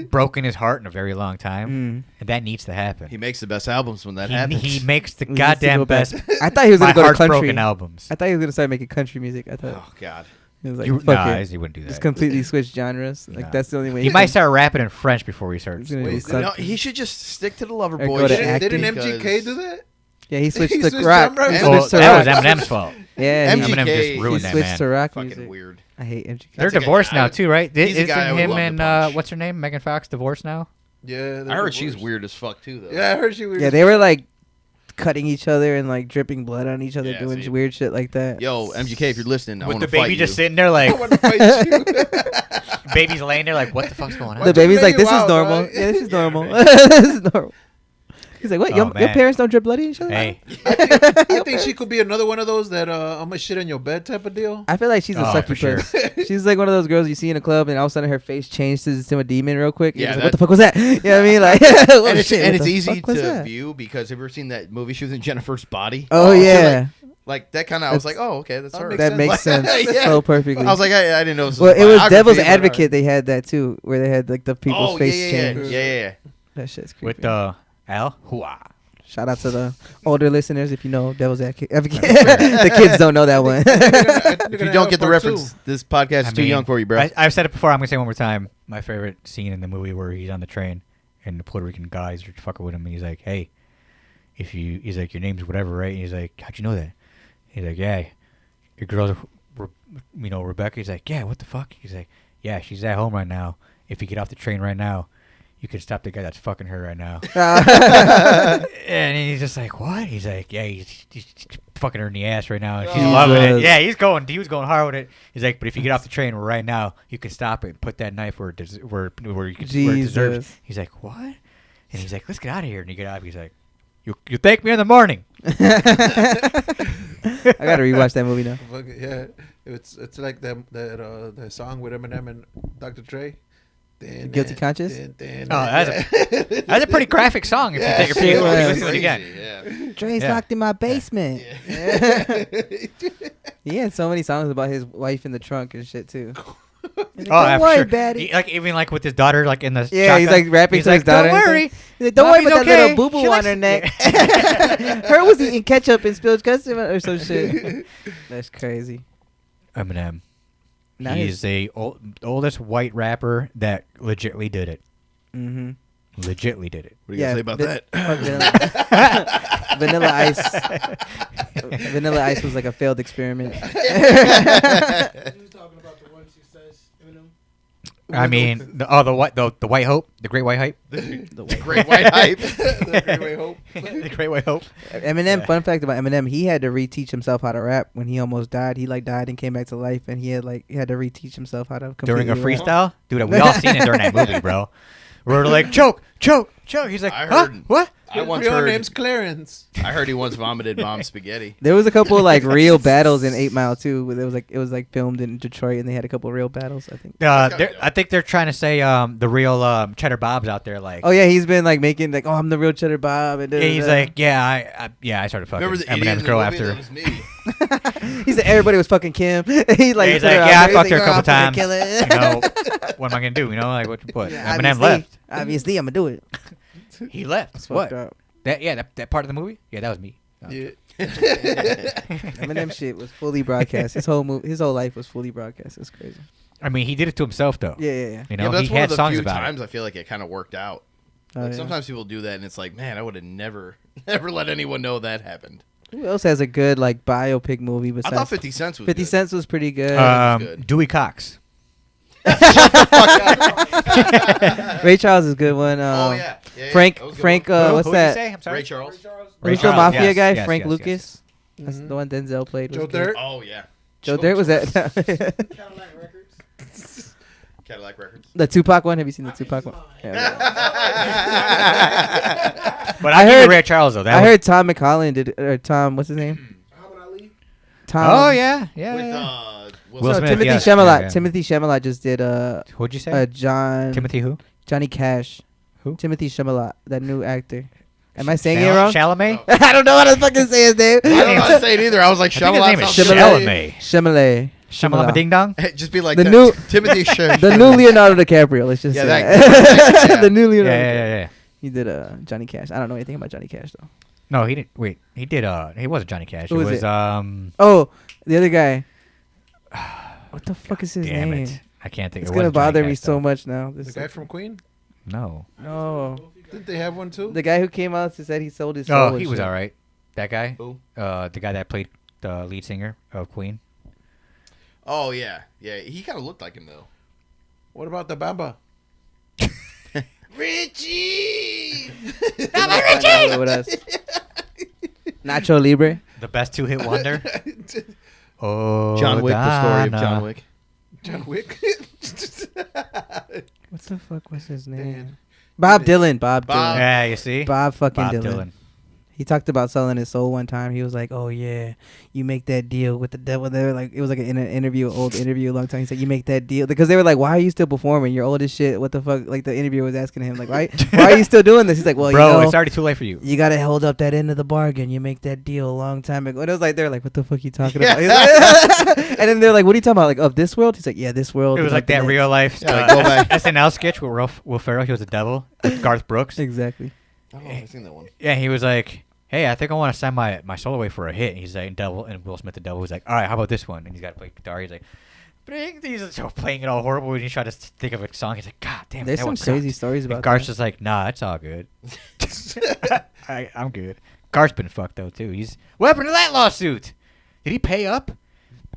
broken his heart in a very long time, and that needs to happen. He makes the best albums when that He happens. makes the He needs to goddamn go back. best. I thought he was My gonna go to heart's country. broken albums. I thought he was gonna start making country music. I thought Oh God. he was like, You, fuck nah, it. he wouldn't do Just that. completely switch genres. Like Nah. that's the only way. He might start rapping in French before he starts. He's gonna do Wait, something. No, he should just stick to the Lover Or Boy go to shit. acting. Didn't because- MGK do that? Yeah, he switched He to switched rock. genres? He Well, switched to that was rock. Eminem's fault. Yeah, MGK Eminem just he ruined that switched man. to rock Fucking music. weird. I hate MGK. They're That's a divorced guy- now too, right? he's a Isn't guy I would him love to and punch. what's her name, Megan Fox, divorced now? Yeah. I heard she's weird as fuck too, though. Yeah, I heard she was. Yeah, they were like cutting each other and like dripping blood on each other, Yeah, doing see. weird shit like that. Yo, MGK, if you're listening, I With want the to fight baby you. just sitting there I like, want to fight you. baby's laying there like, what the fuck's going on? The baby's like, Maybe "This is wild, normal. dog." Yeah, this is normal. this is normal." He's like, "What? Oh, Your man. parents don't drip blood in each other?" Hey, I think she could be another one of those that I'm gonna shit on your bed type of deal. I feel like she's a Oh, for succubus. She's like one of those girls you see in a club, and all of a sudden her face changes to a demon real quick. Yeah, Yeah, like, that- what the fuck was that? You know what I mean? Like, oh, And it's, shit, and what it's the easy fuck was to that? view because have you ever seen that movie she was in, Jennifer's Body? Oh So, yeah, like that kind of. I was like, oh okay, that's her. That that makes sense Yeah. so perfectly. I was like, I didn't know. This well, was it was biography, Devil's but Advocate. They had that too, where they had like the people's Oh face yeah, change. yeah. That shit's creepy. with Al Hua. Shout out to the older listeners if you know Devil's Advocate. The kids don't know that one. If you don't get the reference, this podcast is too young for you, bro. I've said it before. I'm gonna say it one more time. My favorite scene in the movie where he's on the train and the Puerto Rican guys are fucking with him, and he's like, "Hey, he's like, your name's whatever, right?" And he's like, "How'd you know that?" He's like, "Yeah, your girl's, Rebecca." He's like, "Yeah, what the fuck?" He's like, "Yeah, she's at home right now. If you get off the train right now, you can stop the guy that's fucking her right now." And he's just like, "What?" He's like, "Yeah, he's fucking her in the ass right now. And she's loving it." Jesus. Yeah, he was going hard with it. He's like, "But if you get off the train right now, you can stop it and put that knife where it where it deserves." Jesus. He's like, "What?" And he's like, "Let's get out of here." And you get out. He's like, "You thank me in the morning." I gotta rewatch that movie now. Fuck it, yeah, it's like that song with Eminem and Dr. Dre. Guilty Conscious? That's a pretty graphic song if you take Yeah. your listen to it Crazy, again. yeah. Dre's Yeah. locked in my basement. He had so many songs about his wife in the trunk and shit too. He's like, Oh, don't yeah, for worry, sure. Betty. Like even like with his daughter, like in the Yeah, he's shotgun. like rapping He's to his like, daughter. Don't and worry. He's like, don't worry Mommy's about that okay. little boo boo She on likes her it." neck. Her was eating ketchup and spilled custard or some shit. That's crazy. Eminem. Now He he's- is the oldest white rapper that legitly did it. Mm-hmm. Legitly did it. What do you Yeah, say about but- that? Vanilla Ice. Vanilla Ice was like a failed experiment. You was talking about the one success Eminem. I mean, the white hope, the great white hype, The great white hype. The Great White Hope. the great white hope. Eminem. Yeah. Fun fact about Eminem: he had to reteach himself how to rap when he almost died. He like died and came back to life, and he had to reteach himself how to During a completely rap. freestyle, dude, we all seen it during that movie, bro. We're like choke. He's like, I huh? heard- What? I once Real heard. name's Clarence. I heard he once vomited mom's spaghetti. There was a couple of, like real battles in 8 Mile too. Where it was like filmed in Detroit, and they had a couple of real battles. I think. I think they're trying to say the real Cheddar Bob's out there, like. Oh yeah, he's been like making like, oh, I'm the real Cheddar Bob. And Yeah, he's like, I started fucking Remember the idiot in Eminem's the girl movie? after. That was me. he said everybody was fucking Kim. he like, Yeah, he's put like, her out yeah, I there. fucked her a He's couple like, "Oh, I'm times. gonna kill it." You know, what am I gonna do? You know, like what? Yeah, Eminem obviously- left. Obviously, I'm gonna do it. He left. That's What? fucked up. That part of the movie? Yeah, that was me. Yeah. Eminem shit was fully broadcast. His whole life was fully broadcast. It's crazy. I mean, he did it to himself though. Yeah. You Yeah, know, but that's he one had of the songs few about times it. I feel like it kind of worked out. Oh, Like yeah. sometimes people do that, and it's like, man, I would have never let anyone know that happened. Who else has a good like biopic movie I besides thought 50 Cent was 50 good. Cent was pretty good. good. Dewey Cox. Ray Charles is a good one. Oh yeah. Yeah, Frank that was a good Frank one. what's Who did you that? say? I'm sorry. Ray Charles. Ray Who's the Charles, mafia yes, guy? yes, Frank yes, Lucas. yes. That's the one Denzel played. was Joe good. Dirt. Oh yeah. Joe Dirt was that Cadillac Records. Cadillac Records. the Tupac one? Have you seen the Tupac one? Yeah. Yeah. But I I heard- heard Ray Charles though. That I was- heard Tom McCollin did or Tom what's his name? Muhammad Ali. Tom. Oh yeah. With Will No, Smith, Timothy yes. Chalamet. Yeah. Timothy Chalamet just did What'd you say? Johnny Who? Cash. Who? Timothy Chalamet, that new actor. Am I saying it wrong? Chalamet. I don't know how to fucking say his name. I don't know how to say it either. I was like, I think his name is Chalamet. Chalamet. Chalamet. Shamalama Ding Dong. Just be like The that. new- Timothy The new Leonardo DiCaprio. Let's just Yeah, say that- yeah. the new Yeah, Leonardo. yeah. He did Johnny Cash. I don't know anything about Johnny Cash though. No, he didn't. Wait, he did. He wasn't Johnny Cash. Who it was was it? Oh, The other guy. What the fuck is his damn name? it! I can't think. It's it gonna wasn't Johnny bother me Cash, so though. much now. The guy from Queen? No. No, Didn't they have one too? the guy who came out and said he sold his soul. Oh, and he was shit. all right. That guy. Who? The guy that played the lead singer of Queen. Oh yeah, yeah. He kind of looked like him though. What about the Bamba? Richie. Richie with us. Nacho Libre. The best two-hit wonder. Oh, John Wick. The story of Donna. John Wick. John Wick? What the fuck was his name? Dan. Bob Dylan. Bob Bob. Dylan. Yeah, you see. Bob fucking Bob Dylan. Dylan. He talked about selling his soul one time. He was like, "Oh yeah, you make that deal with the devil." They were like, it was like in an interview, old interview, a long time. He said, "You make that deal," because they were like, "Why are you still performing? You're old as shit. What the fuck?" Like the interviewer was asking him, like, "Why are you still doing this?" He's like, "Well, Bro, you know, it's already too late for you. you gotta hold up that end of the bargain. You make that deal a long time ago." And it was like they're like, "What the fuck you talking about?" He's like- and then they're like, "What are you talking about? Like of this world?" He's like, "Yeah, this world." It was is like the that next." real life Yeah, like, go back. SNL sketch with Will Ferrell. He was the devil with Garth Brooks. Exactly. Oh, I've seen that one. Yeah, he was like, "Hey, I think I want to send my soul away for a hit." And he's like, "Devil," and Will Smith, the devil, was like, "All right, how about this one?" And he's got to play guitar. He's like, "Bring these," so playing it all horrible. And he's trying to think of a song. He's like, "God damn, There's that some one crazy sucked." stories about And Garth's that. just like, "Nah, it's all good." I'm good. Garth's been fucked though too. What happened to that lawsuit? Did he pay up?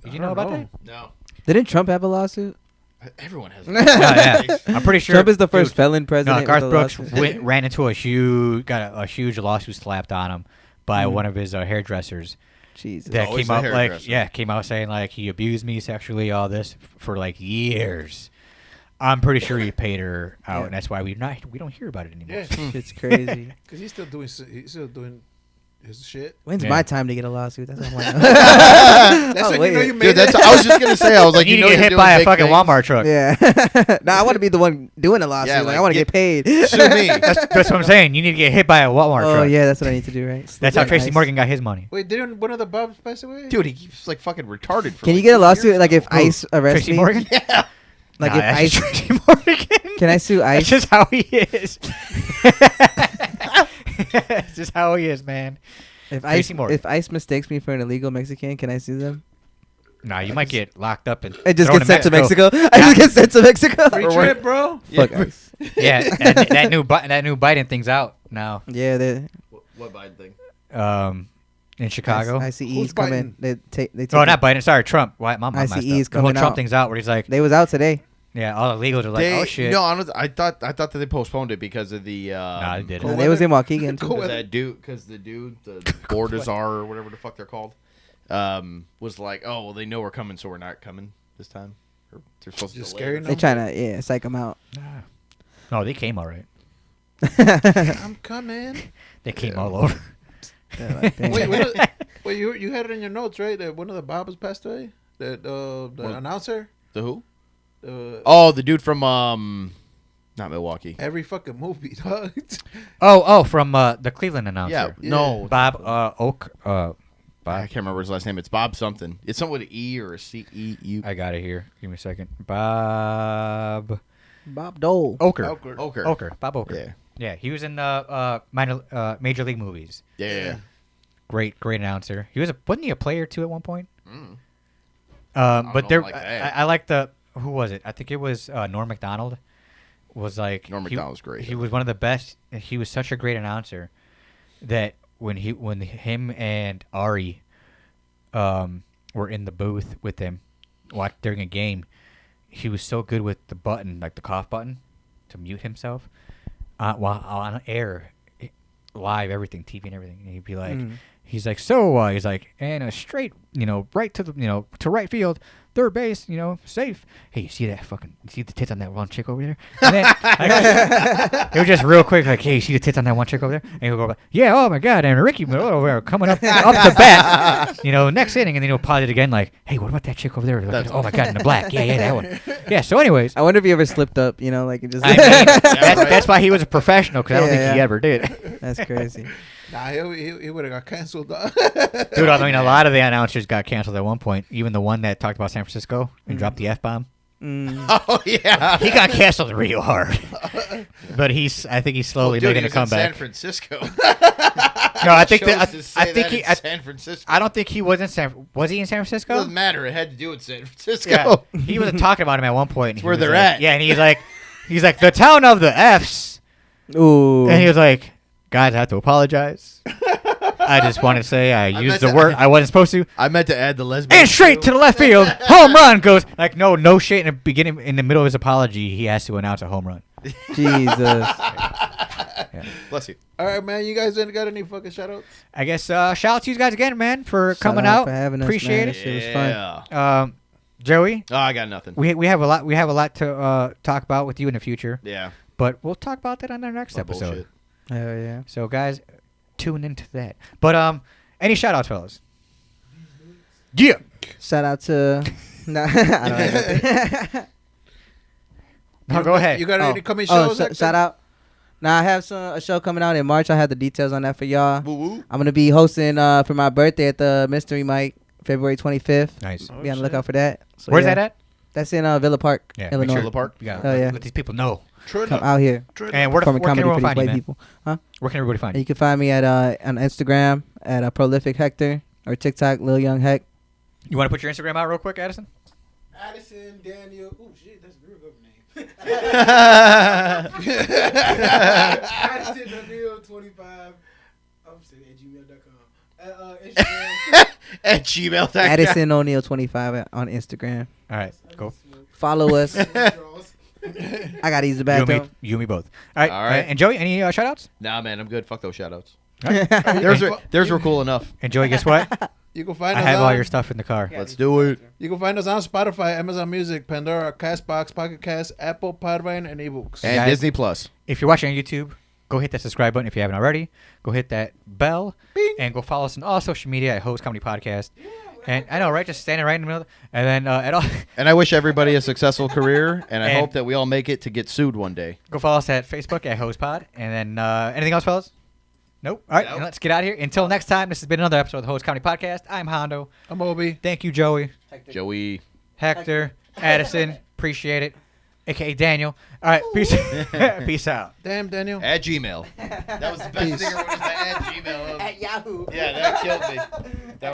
Did you know about that? No. Didn't Trump have a lawsuit? Everyone has. Yeah. I'm pretty sure Trump Trump is the first dude, felon president. No, with Garth a Brooks lawsuit. ran into a huge lawsuit slapped on him by one of his hairdressers. Jesus. That Always came a out like hairdresser. came out saying like he abused me sexually, all this for like years. I'm pretty sure he paid her out, Yeah. and that's why we don't hear about it anymore. Yeah, It's crazy. because he's still doing his shit. When's Yeah. my time to get a lawsuit? That's what I want. That's when you know you made Dude, it. I was just gonna say. I was like, you need know to get you're hit doing by a big fucking things. Walmart truck. Yeah. Nah, I want to be the one doing a lawsuit. Yeah, like, like, I want to get paid. Sue me. That's what I'm saying. You need to get hit by a Walmart Oh truck. yeah, that's what I need to do, right? That's how Slip Tracy ice. Morgan got his money. Wait, didn't one of the Bobs pass away? Dude, he keeps like fucking retarded. For Can you like get a 2 lawsuit years like now. if ICE arrests Tracy me? Morgan? Yeah. Like Nah, if that's ICE? just Tracy Morgan. Can I sue That's ICE? just how he is. It's just how he is, man. If ICE, Tracy Morgan. if ICE mistakes me for an illegal Mexican, can I sue them? Nah, you might get locked up and I just thrown get sent to Mexico. I Yeah. just get sent to Mexico. Free Or what? trip, bro. Fuck ICE. Yeah, that new Biden thing's out now. Yeah, they. What Biden thing? In Chicago. ICE's Who's coming. Biden? They take. They take Oh, not Biden. Sorry, Trump. Why? My messed up. ICE is The whole coming Trump out. thing's out where he's like, They was out today. yeah, all the legals are like, oh shit. No, I thought that they postponed it because of the. Nah, they didn't. Cool They was in Waukegan Cool too. weather. That dude, because the board czar or whatever the fuck they're called, was like, oh well, they know we're coming, so we're not coming this time. Or they're supposed Just to scary delay. They trying to psych them out. No, they came all right. I'm coming. They came all over. They're like, damn. Wait, you had it in your notes, right? That one of the Bobs passed away. That the announcer. The who? Uh, Oh, the dude from not Milwaukee. every fucking movie, dog. From the Cleveland announcer. Yeah, no, Bob Oak. I Bob. can't remember his last name. It's Bob something. It's something with an E or a C E U. I got it here. Give me a second. Bob Bob Dole. Oker. Oker. Oker. Bob Oker. Yeah. Yeah, he was in major league movies. Yeah. Great announcer. Wasn't he a player too at one point? Mm. But know there, like that. I like the who was it? I think it was Norm Macdonald. Was like Norm Macdonald's great. He was one of the best. He was such a great announcer that when him and Ari were in the booth with him during a game, he was so good with the button, like the cough button, to mute himself while on air, live, everything, TV and everything. And he'd be like, he's like, so he's like, and a straight, right to the, to right field, third base, safe. Hey, you see the tits on that one chick over there? And then, it was just real quick, like, hey, you see the tits on that one chick over there? And he'll go, back, yeah, oh my God, and Ricky over coming up the bat, next inning, and then he'll pause it again, like, hey, what about that chick over there? Like, oh my God, in the black, yeah, that one. Yeah. So, anyways, I wonder if he ever slipped up. Like it just. I mean, that's why he was a professional, because I don't think he ever did. That's crazy. Nah, he would have got canceled, dog. Dude, I mean, a lot of the announcers got canceled at one point. Even the one that talked about San Francisco and dropped the F-bomb. Oh yeah. He got canceled real hard. But I think he's slowly Dude, making he a was in comeback. San Francisco. No, I think Chose to say that in San Francisco. I don't think he was in Was he in San Francisco? Doesn't matter. It had to do with San Francisco. Yeah. He was talking about him at one point. and he where was they're like- at. Yeah, and he's like the town of the Fs. Ooh. And he was like, guys, I have to apologize. I just want to say I used the word I wasn't supposed to. I meant to add the lesbian. And straight to the left field, home run goes like no shit in the beginning. In the middle of his apology, he has to announce a home run. Jesus. Bless you. All right, man. You guys ain't got any fucking shout outs? I guess shout out to you guys again, man, for coming out out. for having us, Appreciate man. it. That shit was fun. Yeah. Joey, Oh, I got nothing. we have a lot to talk about with you in the future, Yeah. but we'll talk about that on our next My episode. bullshit. Hell yeah. So guys, tune into that. But any shout outs, fellas? Yeah. Shout out to. Nah, I don't have nothing. No, go ahead. You got any coming shows? Hector? Shout out. Now I have a show coming out in March. I have the details on that for y'all. Woo woo. I'm gonna be hosting for my birthday at the Mystery Mike, February 25th. Nice. Oh, Be on the shit. lookout for that. So, Where's yeah. that at? That's in Villa Park, Yeah, Illinois. make Villa Park? Yeah. Oh, yeah. Let these people know. True Come enough. out here. True And enough. where Performing can comedy everyone for these find you, white man? people. Huh? Where can everybody find And you? you can find me at on Instagram at Prolific Hector or TikTok Lil Young Heck. You want to put your Instagram out real quick, Addison? Addison Daniel. Oh shit, that's a real good name. Addison Daniel 25. I'm saying at gmail.com. Instagram. At gmail.com. Addison O'Neal 25 on Instagram. All right, go. Follow us. Draws. I got easy You back and me, though. you and me both. All right. All right. And Joey, any shout outs? Nah, man, I'm good. Fuck those shoutouts. Right. Theirs were cool enough. And Joey, guess what? You can find I us have on, all your stuff in the car. Let's do it. You can find us on Spotify, Amazon Music, Pandora, Castbox, Pocket Cast, Apple, Podvine, and eBooks. And Guys. Disney Plus. If you're watching on YouTube, Go hit that subscribe button if you haven't already. Go hit that bell. And go follow us on all social media at Host Comedy Podcast. And I know, right? Just standing right in the middle. And then at all. And I wish everybody a successful career, and I And- hope that we all make it to get sued one day. Go follow us at Facebook at HostPod. And then anything else, fellas? Nope. All right, Nope. let's get out of here. Until next time, this has been another episode of the Host Comedy Podcast. I'm Hondo. I'm Obi. Thank you, Joey, Joey. Hector, Addison. Appreciate it. AKA Daniel. All right, peace. Peace out. Damn, Daniel. At Gmail. That was the best Peace. thing ever was to add Gmail. At Yahoo. Yeah, that killed me. That